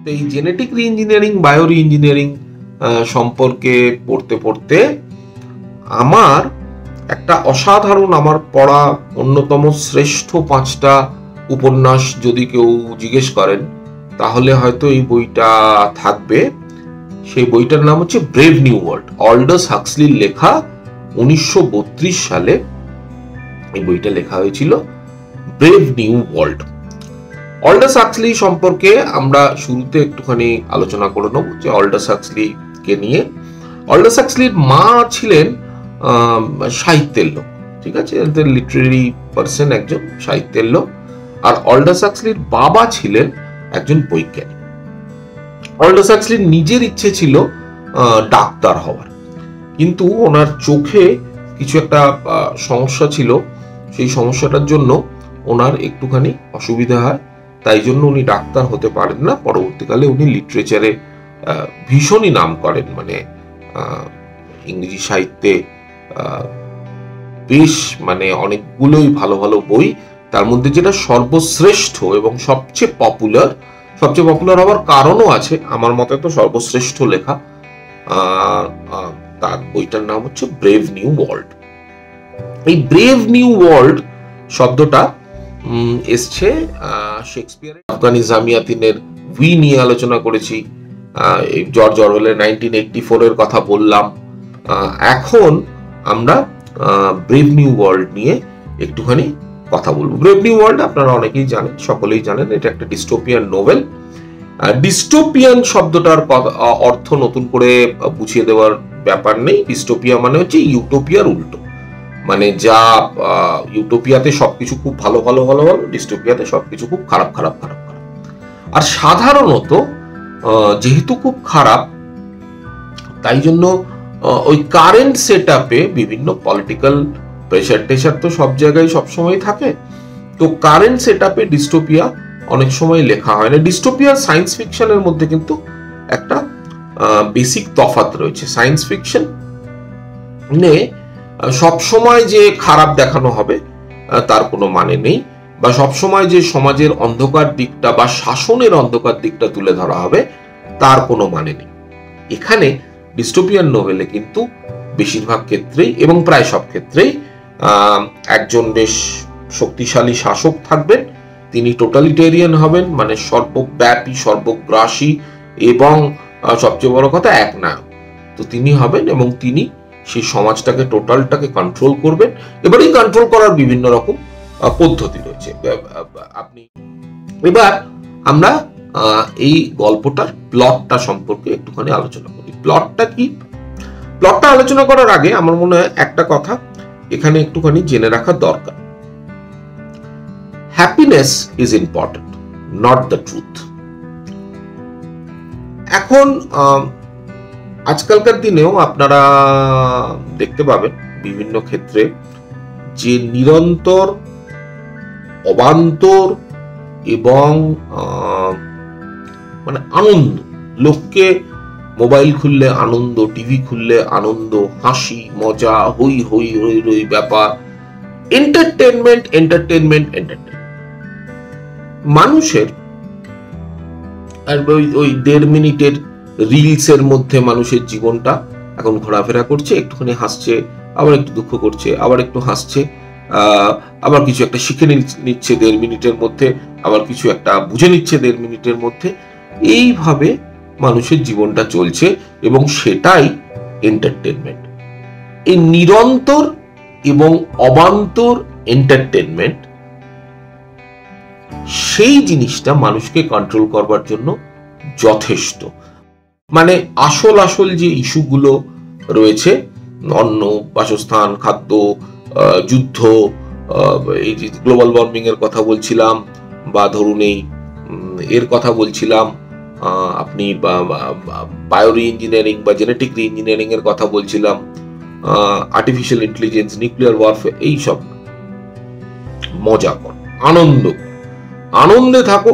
তো এই জেনেটিক রি ইঞ্জিনিয়ারিং, বায়ো রি ইঞ্জিনিয়ারিং সম্পর্কে পড়তে পড়তে আমার একটা অসাধারণ, আমার পড়া অন্যতম শ্রেষ্ঠ 5টা উপন্যাস যদি কেউ জিজ্ঞেস করেন তাহলে হয়তো এই বইটা থাকবে। সেই বইটার নাম হচ্ছে ব্রেভ নিউ ওয়ার্ল্ড। অল্ডাস হাক্সলির লেখা, 1932 সালে এই বইটা লেখা হয়েছিল, ব্রেভ নিউ ওয়ার্ল্ড। অল্ডাস হাক্সলি সম্পর্কে আমরা শুরুতে একটুখানি আলোচনা করে নেব যে অল্ডাস হাক্সলি কে নিয়ে। অল্ডাস হাক্সলির মা ছিলেন সাহিত্যের লোক, ঠিক আছে, লিটারেরি পার্সন, একজন সাহিত্যের লোক। আর অল্ডাস হাক্সলির বাবা ছিলেন একজন বৈজ্ঞানিক। অল্ডাস হাক্সলির নিজের ইচ্ছে ছিল ডাক্তার হওয়ার, কিন্তু ওনার চোখে কিছু একটা সমস্যা ছিল। সেই সমস্যাটার জন্য ওনার একটুখানি অসুবিধা হয়, তাই জন্য উনি ডাক্তার হতে পারেন না। পরবর্তীকালে উনি লিটারেচারে ভীষণই নাম করেন, মানে ইংরেজি সাহিত্যে বেশ মানে অনেকগুলোই ভালো ভালো বই, তার মধ্যে যেটা সর্বশ্রেষ্ঠ এবং সবচেয়ে পপুলার হওয়ার কারণও আছে, আমার মতে তো সর্বশ্রেষ্ঠ লেখা, তার বইটার নাম হচ্ছে ব্রেভ নিউ ওয়ার্ল্ড। এই ব্রেভ নিউ ওয়ার্ল্ড শব্দটা এসছে শেক্সপিয়ারের আফগানি জামিয়াতিনের উই নিয়ে আলোচনা করেছি, জর্জ অরওয়েলের 1984 এর কথা বললাম। এখন আমরা ব্রেভ নিউ ওয়ার্ল্ড নিয়ে একটুখানি কথা বলবো। ব্রেভ নিউ ওয়ার্ল্ড আপনারা অনেকেই জানেন, সকলেই জানেন, এটা একটা ডিস্টোপিয়ান নোভেল। ডিস্টোপিয়ান শব্দটার অর্থ নতুন করে বুঝিয়ে দেওয়ার ব্যাপার নেই। ডিস্টোপিয়া মানে হচ্ছে ইউটোপিয়ার উল্টো, মানে যা ইউটোপিয়াতে সবকিছু খুব ভালো, ডিস্টোপিয়াতে সবকিছু খুব খারাপ। আর সাধারণত যেহেতু খুব খারাপ, তাই জন্য ওই কারেন্ট সেট আপে বিভিন্ন পলিটিক্যাল প্রেশার তো সব জায়গায় সবসময় থাকে, তো কারেন্ট সেট আপে ডিস্টোপিয়া অনেক সময় লেখা হয় না। ডিস্টোপিয়া সায়েন্স ফিকশনের মধ্যে কিন্তু একটা বেসিক তফাৎ রয়েছে। সায়েন্স ফিকশন নে সবসময় যে খারাপ দেখানো হবে তার কোনো মানে নেই, বা সবসময় যে সমাজের অন্ধকার দিকটা বা শাসনের অন্ধকার দিকটা তুলে ধরা হবে তার কোনো মানে নেই। এখানে ডিস্টোপিয়ান নোভেলে কিন্তু বেশিরভাগ ক্ষেত্রেই এবং প্রায় সব ক্ষেত্রেই একজন বেশ শক্তিশালী শাসক থাকবেন, তিনি টোটালিটেরিয়ান হবেন, মানে সর্বব্যাপী, সর্বগ্রাসী এবং সবচেয়ে বড় কথা একনায়ক। তো তিনি হবেন এবং তিনি সেই সমাজটাকে, টোটালটাকে কন্ট্রোল করবেন। এবার এই কন্ট্রোল করার বিভিন্ন রকম পদ্ধতি রয়েছে। এবার আমরা এই গল্পটার প্লটটা সম্পর্কে একটুখানি আলোচনা করি। প্লটটা কি? প্লটটা আলোচনা করার আগে আমার মনে হয় একটা কথা এখানে একটুখানি জেনে রাখা দরকার। Happiness is important, not the truth. এখন আজকালকার দিনেও আপনারা দেখতে পাবেন বিভিন্ন ক্ষেত্রে যে নিরন্তর, অবান্তর এবং মানে আনন্দ, লোককে মোবাইল খুললে আনন্দ, টিভি খুললে আনন্দ, হাসি, মজা, হই হই হই হই ব্যাপার, এন্টারটেনমেন্ট। মানুষের আর ওই 1.5 মিনিটের রিলস এর মধ্যে মানুষের জীবনটা এখন ঘোরাফেরা করছে, একটুখানি হাসছে, আবার একটু দুঃখ করছে, আবার একটু হাসছে, আবার কিছু একটা শিখে নিচ্ছে 1.5 মিনিটের মধ্যে, আবার কিছু একটা বুঝে নিচ্ছে 1.5 মিনিটের মধ্যে। এইভাবে মানুষের জীবনটা চলছে এবং সেটাই এন্টারটেনমেন্ট। এই নিরন্তর এবং অবান্তর এন্টারটেনমেন্ট, সেই জিনিসটা মানুষকে কন্ট্রোল করবার জন্য যথেষ্ট। মানে আসল যে ইস্যুগুলো রয়েছে, অন্ন, বাসস্থান, খাদ্য, যুদ্ধ, এই যে গ্লোবাল ওয়ার্মিং এর কথা বলছিলাম, বা ধরুন এর কথা বলছিলাম, আপনি বায়ো রি ইঞ্জিনিয়ারিং বা জেনেটিক রি ইঞ্জিনিয়ারিং এর কথা বলছিলাম, আর্টিফিশিয়াল ইন্টেলিজেন্স, নিউক্লিয়ার ওয়ারফেয়ার, এইসব মজা কর, আনন্দে থাকো।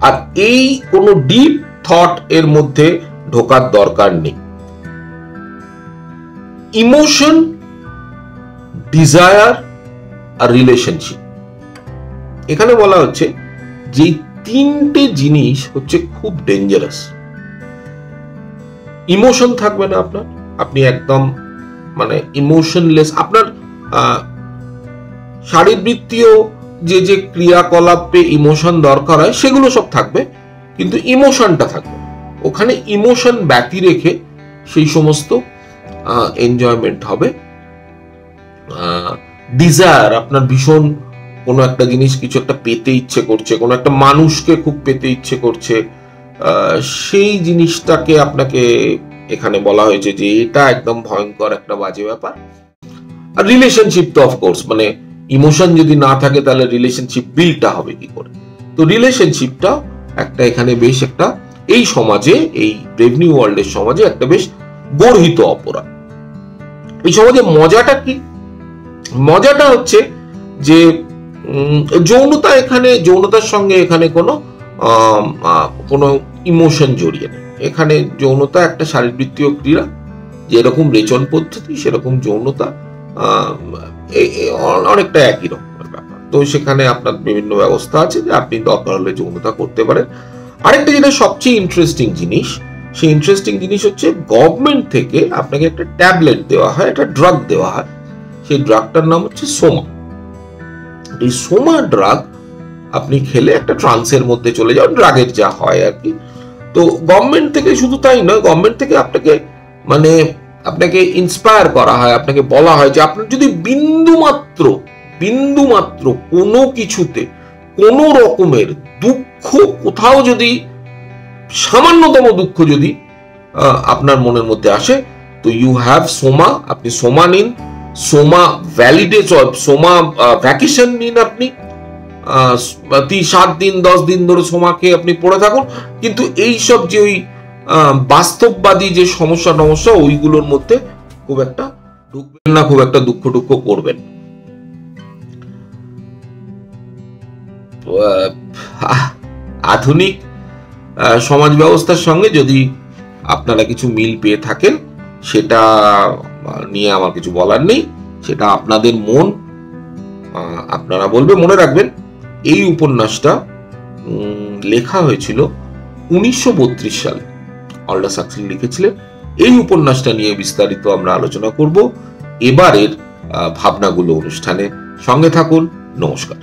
আর এই কোনো ডিপ থট এর মধ্যে ঢোকার দরকার নেই। ইমোশন, ডিজায়ার আর রিলেশনশিপ, এখানে বলা হচ্ছে যে তিনটে জিনিস হচ্ছে খুব ডেঞ্জারাস। ইমোশন থাকবে না আপনার, আপনি একদম মানে ইমোশনলেস। আপনার শারীরবৃত্তীয় যে যে ক্রিয়াকলাপে ইমোশন দরকার হয় সেগুলো সব থাকবে, কিন্তু ইমোশনটা থাকবে। ওখানে ইমোশন ব্যতি রেখে সেই সমস্ত এনজয়মেন্ট হবে। ডিজায়ার, আপনার ভীষণ কোনো একটা জিনিস, কিছু একটা পেতে ইচ্ছে করছে, কোনো একটা মানুষকে খুব পেতে ইচ্ছে করছে, সেই জিনিসটাকে আপনাকে এখানে বলা হয়েছে যে এটা একদম ভয়ঙ্কর একটা বাজে ব্যাপার। আর রিলেশনশিপ তো অফকোর্স, মানে ইমোশন যদি না থাকে তাহলে রিলেশনশিপ বিল্ডটা হবে কি করে? তো রিলেশনশিপটা একটা এখানে বেশ একটা এই সমাজে, এই ব্রেভ নিউ ওয়ার্ল্ডের সমাজে একটা বেশ গর্হিত অপরাধ। এই সমাজে মজাটা কি? মজাটা হচ্ছে যে যৌনতা, এখানে যৌনতার সঙ্গে এখানে কোনো ইমোশন জড়িয়ে নেই। এখানে যৌনতা একটা শারীরবৃত্তীয় ক্রিয়া, যেরকম রেচন পদ্ধতি সেরকম যৌনতা অনেকটা একই রকমের ব্যাপার। তো সেখানে আপনার বিভিন্ন ব্যবস্থা আছে যে আপনি দরকার হলে যৌনতা করতে পারেন। আরেকটা যেটা সবচেয়ে ইন্টারেস্টিং জিনিস, সেই ইন্টারেস্টিং জিনিস হচ্ছে গভর্নমেন্ট থেকে আপনাকে একটা ট্যাবলেট দেওয়া হয়, একটা ড্রাগ দেওয়া হয়। সেই ড্রাগটার নাম হচ্ছে সোমা। এই সোমা ড্রাগ আপনি খেলে একটা ট্রান্সের মধ্যে চলে যান, ড্রাগের যা হয় আর কি। তো গভর্নমেন্ট থেকে শুধু তাই নয়, গভর্নমেন্ট থেকে আপনাকে ইন্সপায়ার করা হয়, আপনাকে বলা হয় যে আপনার যদি বিন্দুমাত্র কোনো কিছুতে কোনো রকমের দুঃখ, কোথাও যদি সামান্যতম দুঃখ যদি আপনার মনের মধ্যে আসে, তো ইউ হ্যাভ সোমা। আপনি সোমা নিন, সোমা সোমা ভ্যাকেশন নিন, আপনি 7 দিন 10 দিন ধরে সোমাকে আপনি পড়ে থাকুন। কিন্তু এইসব যে ওই বাস্তববাদী যে সমস্যা ওইগুলোর মধ্যে খুব একটা ঢুকবেন না, খুব একটা দুঃখ করবেন। আধুনিক সমাজ ব্যবস্থার সঙ্গে যদি আপনারা কিছু মিল পেয়ে থাকেন, সেটা নিয়ে আমার কিছু বলার নেই, সেটা আপনাদের মন, আপনারা বলবে। মনে রাখবেন, এই উপন্যাসটা লেখা হয়েছিল 1932 সালে, অল্ডাস হাক্সলি লিখেছিলেন। এই উপন্যাসটা নিয়ে বিস্তারিত আমরা আলোচনা করব এবারের ভাবনাগুলো অনুষ্ঠানে। সঙ্গে থাকুন। নমস্কার।